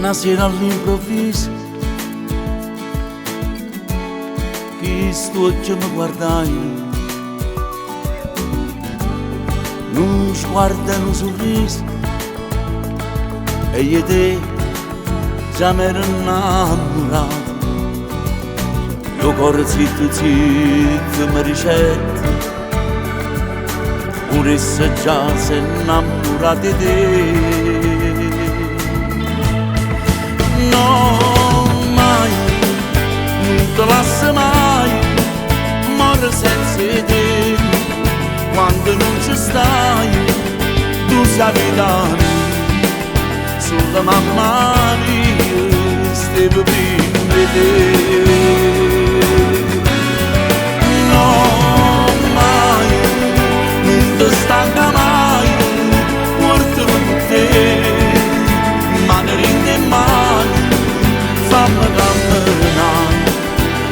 Una sera all'improvviso chi sto che mi guardai, non sguardo e un sorriso, e io e te già mi ero innamorato. Io corro zitto zitto mi ricetto, pure se già sei innamorato di te. No, mai, non ti lascio mai, morro senza te. Quando non ci stai, tu sei vita mia, sulla mamma mia, stavo prima di te. No, mai, non ti stanca mai, portami con te, mano in mano, fammi camminare,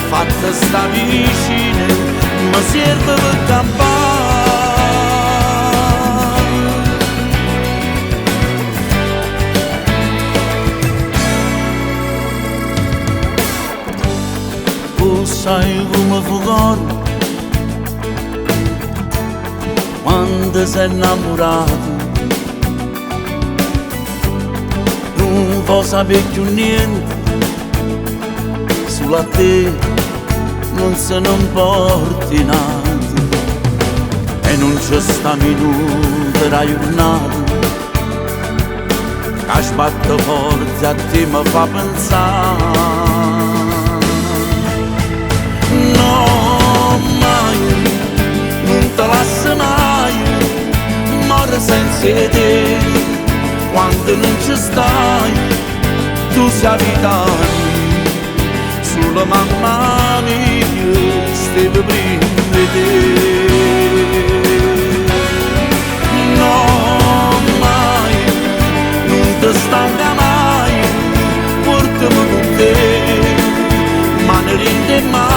fatta sta vicina, mi serve per campare. Tu sai come fuori quando sei innamorato, non puoi sapere più niente, solo a te non se ne importi nato, e non c'è sta minuto da giornata che sbatte forte a te mi fa pensare. No, mai, non te lascio mai, morro senza te. Quando non ci stai, tu sei vita mia, sulla mamma mia, stavo prima di te. No, mai, non ti stanca mai, portami con te, mano in mano.